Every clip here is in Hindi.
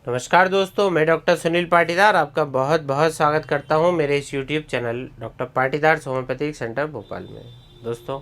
नमस्कार दोस्तों, मैं डॉक्टर सुनील पाटीदार आपका बहुत बहुत स्वागत करता हूं मेरे इस YouTube channel doctor Patidar homeopathic centre Bhopal में। दोस्तों,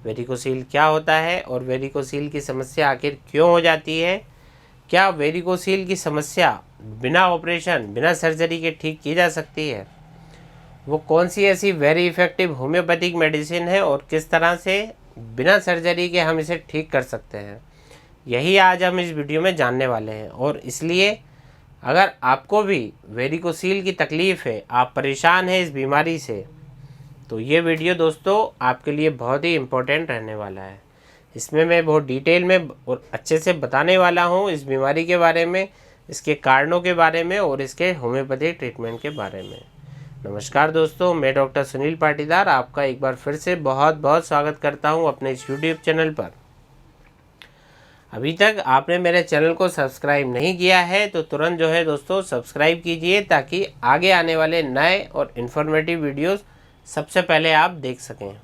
वेरिकोसील क्या होता है और वेरिकोसील की समस्या आखिर क्यों हो जाती है? क्या वेरिकोसील की समस्या बिना ऑपरेशन, बिना सर्जरी के ठीक की जा सकती है? वो कौन सी ऐसी वेरी इफ़ेक्टिव होम्योपैथिक मेडिसिन है और किस तरह से बिना सर्जरी के हम इसे ठीक कर सकते हैं, यही आज हम इस वीडियो में जानने वाले हैं। और इसलिए अगर आपको भी वेरिकोसील की तकलीफ़ है, आप परेशान हैं इस बीमारी से, तो ये वीडियो दोस्तों आपके लिए बहुत ही इम्पोर्टेंट रहने वाला है। इसमें मैं बहुत डिटेल में और अच्छे से बताने वाला हूँ इस बीमारी के बारे में, इसके कारणों के बारे में और इसके होम्योपैथिक ट्रीटमेंट के बारे में। नमस्कार दोस्तों, मैं डॉक्टर सुनील पाटीदार आपका एक बार फिर से बहुत बहुत स्वागत करता हूँ अपने इस यूट्यूब चैनल पर। अभी तक आपने मेरे चैनल को सब्सक्राइब नहीं किया है तो तुरंत जो है दोस्तों सब्सक्राइब कीजिए, ताकि आगे आने वाले नए और इन्फॉर्मेटिव वीडियोस सबसे पहले आप देख सकें।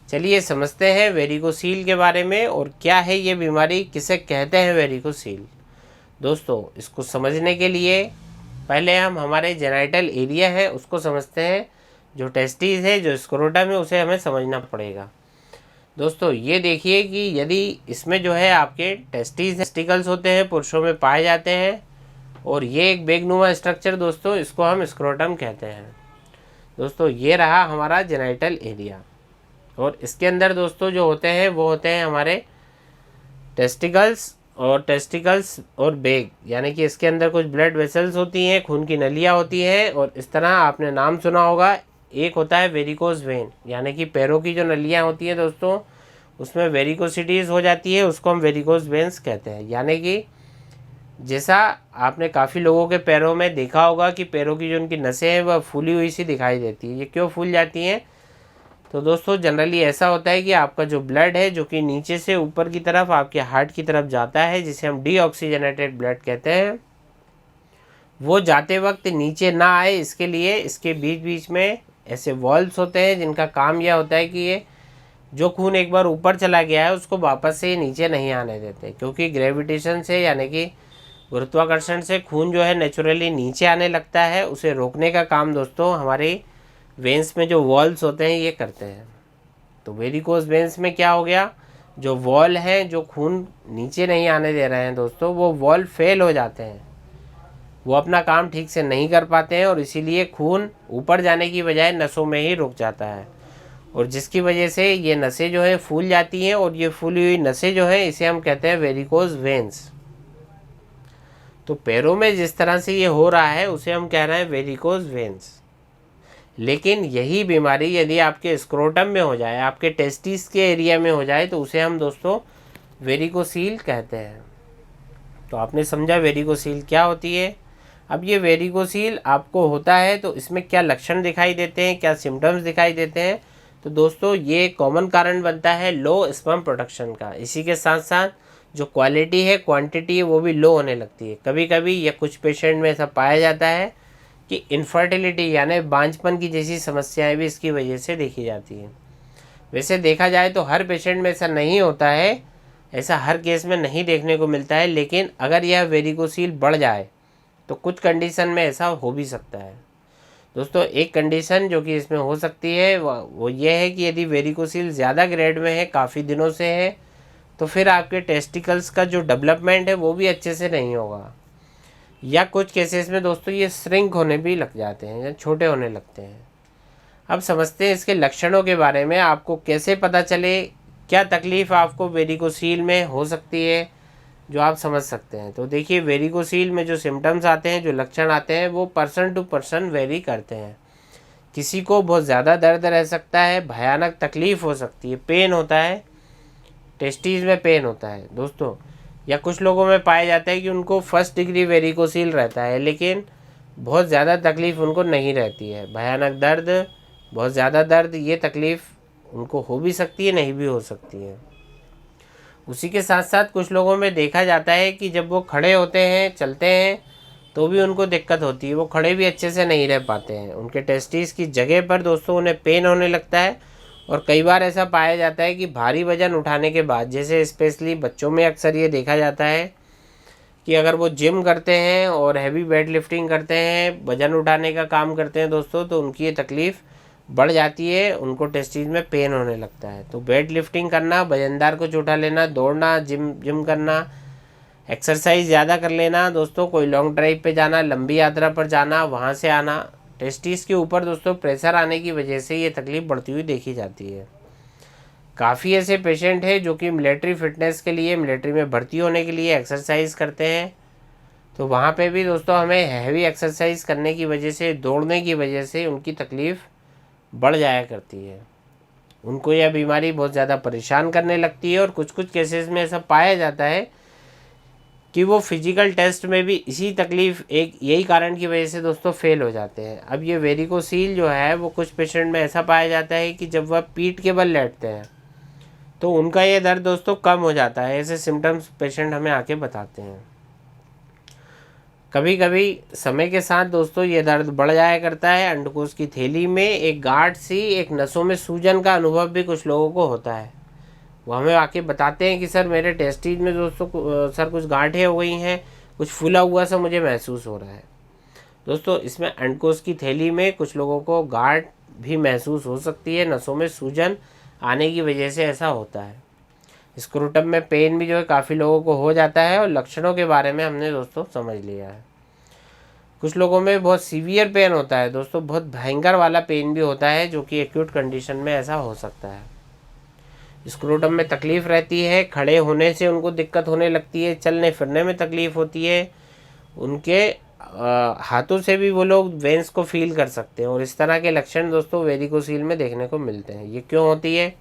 चलिए समझते हैं वेरिकोसील के बारे में और क्या है ये बीमारी, किसे कहते हैं वेरिकोसील। दोस्तों, इसको समझने के लिए पहले हम हमारे जेनाइटल एरिया है उसको समझते हैं। जो टेस्टिस है, जो स्क्रोटम है, उसे हमें समझना पड़ेगा। दोस्तों, ये देखिए कि यदि इसमें जो है आपके टेस्टिकल्स होते हैं, पुरुषों में पाए जाते हैं, और ये एक बेगनुमा स्ट्रक्चर दोस्तों, इसको हम स्क्रोटम कहते हैं। दोस्तों, ये रहा हमारा जेनाइटल एरिया, और इसके अंदर दोस्तों जो होते हैं वो होते हैं हमारे टेस्टिकल्स और बेग, यानी कि इसके अंदर कुछ ब्लड वेसल्स होती हैं, खून की नलियाँ होती हैं, और इस तरह आपने नाम सुना होगा, एक होता है वेरिकोज वेन, यानी कि पैरों की जो नलियाँ होती हैं दोस्तों, उसमें वेरिकोसिटीज़ हो जाती है, उसको हम वेरिकोज वेन्स कहते हैं। यानी कि जैसा आपने काफ़ी लोगों के पैरों में देखा होगा कि पैरों की जो उनकी नसें हैं वह फूली हुई सी दिखाई देती है। ये क्यों फूल जाती हैं? तो दोस्तों जनरली ऐसा होता है कि आपका जो ब्लड है, जो कि नीचे से ऊपर की तरफ आपके हार्ट की तरफ जाता है, जिसे हम डीऑक्सीजनेटेड ब्लड कहते हैं, वो जाते वक्त नीचे ना आए, इसके लिए इसके बीच बीच में ऐसे वॉल्व्स होते हैं जिनका काम यह होता है कि ये जो खून एक बार ऊपर चला गया है उसको वापस से नीचे नहीं आने देते, क्योंकि ग्रेविटेशन से, यानी कि गुरुत्वाकर्षण से खून जो है नेचुरली नीचे आने लगता है। उसे रोकने का काम दोस्तों हमारे वेंस में जो वॉल्व्स होते हैं ये करते हैं। तो वेरिकोज वेंस में क्या हो गया, जो वॉल हैं, जो खून नीचे नहीं आने दे रहे हैं दोस्तों, वो वॉल्व फेल हो जाते हैं, वो अपना काम ठीक से नहीं कर पाते हैं, और इसीलिए खून ऊपर जाने की बजाय नसों में ही रुक जाता है, और जिसकी वजह से ये नसें जो है फूल जाती हैं, और ये फूली हुई नसें जो है इसे हम कहते हैं वेरिकोज वेंस। तो पैरों में जिस तरह से ये हो रहा है उसे हम कह रहे हैं वेरिकोज वेंस। लेकिन यही बीमारी यदि आपके स्क्रोटम में हो जाए, आपके टेस्टिस के एरिया में हो जाए, तो उसे हम दोस्तों वेरिकोसील कहते हैं। तो आपने समझा वेरिकोसील क्या होती है। अब ये वेरिकोसील आपको होता है तो इसमें क्या लक्षण दिखाई देते हैं, क्या सिम्टम्स दिखाई देते हैं? तो दोस्तों ये कॉमन कारण बनता है लो स्पर्म प्रोडक्शन का। इसी के साथ साथ जो क्वालिटी है, क्वांटिटी है, वो भी लो होने लगती है। कभी कभी या कुछ पेशेंट में ऐसा पाया जाता है कि इनफर्टिलिटी, यानी बांझपन की जैसी समस्याएं भी इसकी वजह से देखी जाती हैं। वैसे देखा जाए तो हर पेशेंट में ऐसा नहीं होता है, ऐसा हर केस में नहीं देखने को मिलता है, लेकिन अगर यह वेरिकोसील बढ़ जाए तो कुछ कंडीशन में ऐसा हो भी सकता है। दोस्तों, एक कंडीशन जो कि इसमें हो सकती है वो ये है कि यदि वेरिकोसील ज़्यादा ग्रेड में है, काफ़ी दिनों से है, तो फिर आपके टेस्टिकल्स का जो डेवलपमेंट है वो भी अच्छे से नहीं होगा, या कुछ केसेस में दोस्तों ये श्रिंक होने भी लग जाते हैं या छोटे होने लगते हैं। अब समझते हैं इसके लक्षणों के बारे में। आपको कैसे पता चले क्या तकलीफ़ आपको वेरिकोसील में हो सकती है, जो आप समझ सकते हैं। तो देखिए, वेरिकोसील में जो सिम्टम्स आते हैं, जो लक्षण आते हैं, वो पर्सन टू पर्सन वेरी करते हैं। किसी को बहुत ज़्यादा दर्द रह सकता है, भयानक तकलीफ़ हो सकती है, पेन होता है, टेस्टीज में पेन होता है दोस्तों, या कुछ लोगों में पाया जाता है कि उनको फर्स्ट डिग्री वेरिकोसील रहता है, लेकिन बहुत ज़्यादा तकलीफ़ उनको नहीं रहती है। भयानक दर्द, बहुत ज़्यादा दर्द, ये तकलीफ़ उनको हो भी सकती है, नहीं भी हो सकती है। उसी के साथ साथ कुछ लोगों में देखा जाता है कि जब वो खड़े होते हैं, चलते हैं, तो भी उनको दिक्कत होती है, वो खड़े भी अच्छे से नहीं रह पाते हैं। उनके टेस्टिस की जगह पर दोस्तों उन्हें पेन होने लगता है, और कई बार ऐसा पाया जाता है कि भारी वजन उठाने के बाद, जैसे स्पेशली बच्चों में अक्सर ये देखा जाता है कि अगर वो जिम करते हैं और हैवी वेट लिफ्टिंग करते हैं, वज़न उठाने का काम करते हैं दोस्तों, तो उनकी ये तकलीफ़ बढ़ जाती है, उनको टेस्टिस में पेन होने लगता है। तो वेट लिफ्टिंग करना, वजनदार कुछ उठा लेना, दौड़ना, जिम करना, एक्सरसाइज ज़्यादा कर लेना दोस्तों, कोई लॉन्ग ड्राइव पे जाना, लंबी यात्रा पर जाना, वहाँ से आना, टेस्टिस के ऊपर दोस्तों प्रेशर आने की वजह से ये तकलीफ़ बढ़ती हुई देखी जाती है। काफ़ी ऐसे पेशेंट हैं जो कि मिलिट्री फिटनेस के लिए, मिलिट्री में भर्ती होने के लिए एक्सरसाइज करते हैं, तो वहाँ पे भी दोस्तों हमें हैवी एक्सरसाइज करने की वजह से, दौड़ने की वजह से उनकी तकलीफ़ बढ़ जाया करती है। उनको यह बीमारी बहुत ज़्यादा परेशान करने लगती है और कुछ कुछ केसेस में ऐसा पाया जाता है कि वो फिजिकल टेस्ट में भी इसी तकलीफ़, एक यही कारण की वजह से दोस्तों फेल हो जाते हैं। अब ये वेरिकोसील जो है वो कुछ पेशेंट में ऐसा पाया जाता है कि जब वह पीठ के बल लेटते हैं तो उनका ये दर्द दोस्तों कम हो जाता है। ऐसे सिम्टम्स पेशेंट हमें आके बताते हैं। कभी कभी समय के साथ दोस्तों ये दर्द बढ़ जाया करता है। अंडकोश की थैली में एक गांठ सी, एक नसों में सूजन का अनुभव भी कुछ लोगों को होता है। वो हमें आके बताते हैं कि सर मेरे टेस्टिस में दोस्तों सर कुछ गांठें हो गई हैं, कुछ फूला हुआ सा मुझे महसूस हो रहा है। दोस्तों इसमें अंडकोश की थैली में कुछ लोगों को गांठ भी महसूस हो सकती है, नसों में सूजन आने की वजह से ऐसा होता है। स्क्रूटम में पेन भी जो है काफ़ी लोगों को हो जाता है और लक्षणों के बारे में हमने दोस्तों समझ लिया है। कुछ लोगों में बहुत सीवियर पेन होता है दोस्तों, बहुत भयंकर वाला पेन भी होता है जो कि एक्यूट कंडीशन में ऐसा हो सकता है। स्क्रूटम में तकलीफ़ रहती है, खड़े होने से उनको दिक्कत होने लगती है, चलने फिरने में तकलीफ़ होती है, उनके हाथों से भी वो लोग वेंस को फील कर सकते हैं और इस तरह के लक्षण दोस्तों वेरिकोसील में देखने को मिलते हैं। ये क्यों होती है,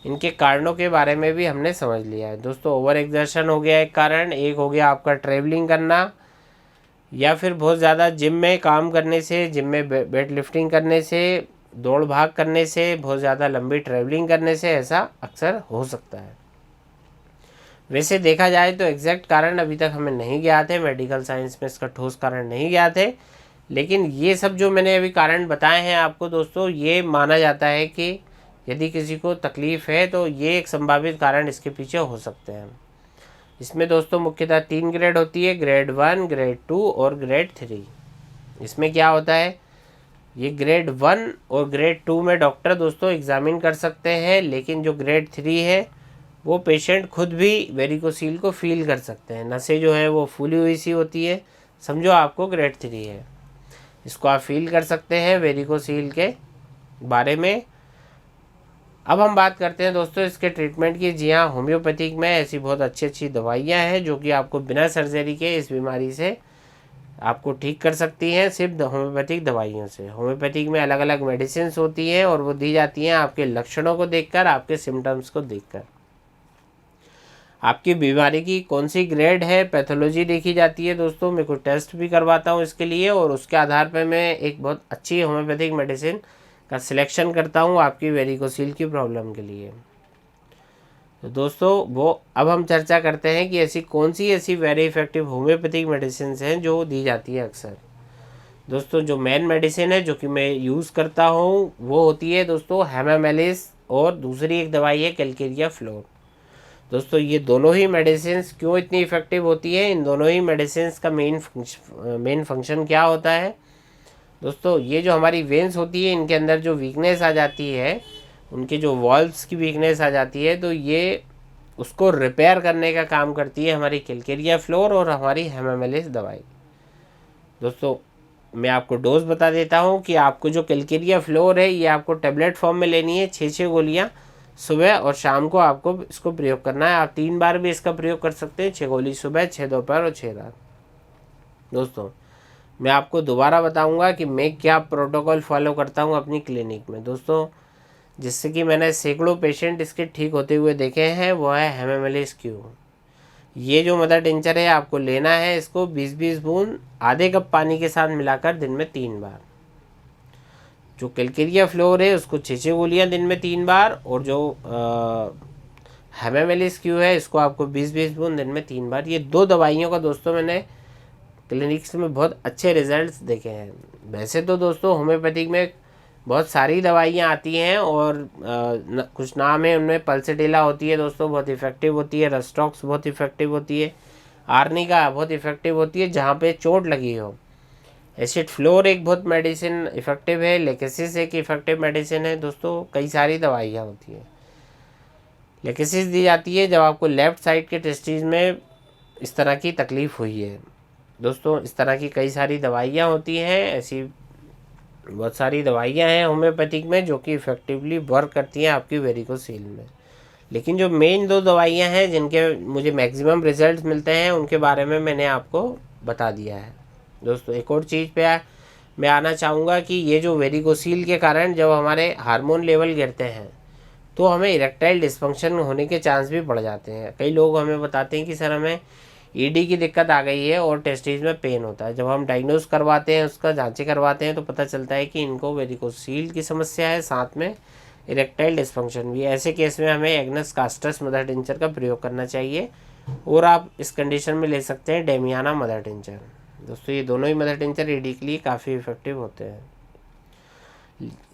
इनके कारणों के बारे में भी हमने समझ लिया है दोस्तों। ओवर एक्सर्शन हो गया एक कारण, एक हो गया आपका ट्रैवलिंग करना या फिर बहुत ज़्यादा जिम में काम करने से, जिम में वेट लिफ्टिंग करने से, दौड़ भाग करने से, बहुत ज़्यादा लंबी ट्रैवलिंग करने से ऐसा अक्सर हो सकता है। वैसे देखा जाए तो एग्जैक्ट कारण अभी तक हमें नहीं ज्ञात है, मेडिकल साइंस में इसका ठोस कारण नहीं ज्ञात है, लेकिन ये सब जो मैंने अभी कारण बताए हैं आपको दोस्तों, ये माना जाता है कि यदि किसी को तकलीफ़ है तो ये एक संभावित कारण इसके पीछे हो सकते हैं। इसमें दोस्तों मुख्यतः 3 ग्रेड होती है, ग्रेड 1, ग्रेड 2 और ग्रेड 3। इसमें क्या होता है, ये ग्रेड 1 और ग्रेड 2 में डॉक्टर दोस्तों एग्जामिन कर सकते हैं, लेकिन जो ग्रेड 3 है वो पेशेंट खुद भी वेरिकोसील को फील कर सकते हैं। नसें जो है वो फूली हुई सी होती है, समझो आपको ग्रेड 3 है, इसको आप फील कर सकते हैं वेरिकोसील के बारे में। अब हम बात करते हैं दोस्तों इसके ट्रीटमेंट की। जी हाँ, होम्योपैथिक में ऐसी बहुत अच्छी अच्छी दवाइयाँ हैं जो कि आपको बिना सर्जरी के इस बीमारी से आपको ठीक कर सकती हैं, सिर्फ होम्योपैथिक दवाइयों से। होम्योपैथिक में अलग अलग मेडिसिन होती हैं और वो दी जाती हैं आपके लक्षणों को देखकर, आपके सिम्टम्स को देखकर। आपकी बीमारी की कौन सी ग्रेड है, पैथोलॉजी देखी जाती है दोस्तों। मैं कुछ टेस्ट भी करवाता हूँ इसके लिए और उसके आधार पर मैं एक बहुत अच्छी होम्योपैथिक मेडिसिन का सिलेक्शन करता हूँ आपकी वेरिकोसील की प्रॉब्लम के लिए। तो दोस्तों वो अब हम चर्चा करते हैं कि ऐसी वेरी इफ़ेक्टिव होम्योपैथिक मेडिसिन हैं जो दी जाती है अक्सर। दोस्तों जो मेन मेडिसिन है जो कि मैं यूज़ करता हूँ वो होती है दोस्तों हेमामेलिस, और दूसरी एक दवाई है कैलकेरिया फ्लोर। दोस्तों ये दोनों ही मेडिसिन क्यों इतनी इफ़ेक्टिव होती है, इन दोनों ही मेडिसिन का मेन फंक्शन क्या होता है दोस्तों। ये जो हमारी वेंस होती है इनके अंदर जो वीकनेस आ जाती है, उनके जो वॉल्व्स की वीकनेस आ जाती है, तो ये उसको रिपेयर करने का काम करती है हमारी कैलकेरिया फ्लोर और हमारी हेमामेलिस दवाई। दोस्तों मैं आपको डोज बता देता हूँ कि आपको जो कैलकेरिया फ्लोर है ये आपको टेबलेट फॉर्म में लेनी है, 6 गोलियाँ सुबह और शाम को आपको इसको प्रयोग करना है। आप 3 बार भी इसका प्रयोग कर सकते हैं, 6 गोली सुबह, 6 दोपहर और 6 रात। दोस्तों मैं आपको दोबारा बताऊंगा कि मैं क्या प्रोटोकॉल फॉलो करता हूं अपनी क्लिनिक में दोस्तों, जिससे कि मैंने सैकड़ों पेशेंट इसके ठीक होते हुए देखे हैं। वो है हेमामेलिस क्यू। ये जो मदर टिंचर है आपको लेना है, इसको 20-20 बूंद आधे कप पानी के साथ मिलाकर दिन में 3 बार। जो कैलकेरिया फ्लोर है उसको 6 गोलियाँ दिन में 3 बार, और जो हेमामेलिस क्यू है इसको आपको 20-20 बूंद दिन में 3 बार। ये 2 दवाइयों का दोस्तों मैंने क्लिनिक्स में बहुत अच्छे रिजल्ट्स देखे हैं। वैसे तो दोस्तों होम्योपैथिक में बहुत सारी दवाइयाँ आती हैं और कुछ नाम है उनमें, पल्सेटिला होती है दोस्तों बहुत इफ़ेक्टिव होती है, रस्टॉक्स बहुत इफ़ेक्टिव होती है, आर्निका बहुत इफ़ेक्टिव होती है जहाँ पे चोट लगी हो। एसिड फ्लोर एक बहुत मेडिसिन इफ़ेक्टिव है। लेकेसिस एक इफ़ेक्टिव मेडिसिन है दोस्तों। कई सारी दवाइयाँ होती हैं। लेकेसिस दी जाती है जब आपको लेफ़्ट साइड के टेस्टिस में इस तरह की तकलीफ़ हुई है दोस्तों। इस तरह की कई सारी दवाइयाँ होती हैं। ऐसी बहुत सारी दवाइयाँ हैं होम्योपैथिक में जो कि इफ़ेक्टिवली वर्क करती हैं आपकी वेरिकोसील में। लेकिन जो मेन 2 दवाइयाँ हैं जिनके मुझे मैक्सिमम रिजल्ट मिलते हैं उनके बारे में मैंने आपको बता दिया है दोस्तों। एक और चीज़ पे मैं आना चाहूँगा कि ये जो वेरिकोसील के कारण जब हमारे हार्मोन लेवल गिरते हैं तो हमें इरेक्टाइल डिस्फंक्शन होने के चांस भी बढ़ जाते हैं। कई लोग हमें बताते हैं कि सर हमें ईडी की दिक्कत आ गई है और टेस्टिस में पेन होता है। जब हम डायग्नोस करवाते हैं, उसका जांचें करवाते हैं तो पता चलता है कि इनको वेरिकोसील की समस्या है, साथ में इरेक्टाइल डिस्फंक्शन भी। ऐसे केस में हमें एग्नस कास्टस मदर टिंचर का प्रयोग करना चाहिए। और आप इस कंडीशन में ले सकते हैं डेमियाना मदर टिंचर दोस्तों। ये दोनों ही मदर टिंचर ईडी के लिए काफ़ी इफेक्टिव होते हैं।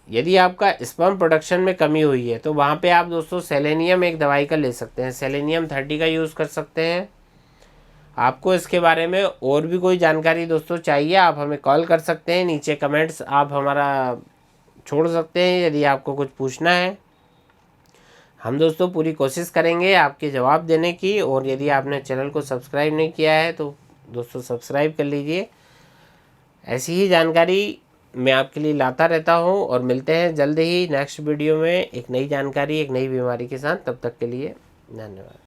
यदि आपका स्पर्म प्रोडक्शन में कमी हुई है तो वहाँ पे आप दोस्तों सेलेनियम एक दवाई का ले सकते हैं। सेलेनियम 30 का यूज़ कर सकते हैं। आपको इसके बारे में और भी कोई जानकारी दोस्तों चाहिए, आप हमें कॉल कर सकते हैं। नीचे कमेंट्स आप हमारा छोड़ सकते हैं यदि आपको कुछ पूछना है। हम दोस्तों पूरी कोशिश करेंगे आपके जवाब देने की। और यदि आपने चैनल को सब्सक्राइब नहीं किया है तो दोस्तों सब्सक्राइब कर लीजिए। ऐसी ही जानकारी मैं आपके लिए लाता रहता हूँ। और मिलते हैं जल्द ही नेक्स्ट वीडियो में एक नई जानकारी, एक नई बीमारी के साथ। तब तक के लिए धन्यवाद।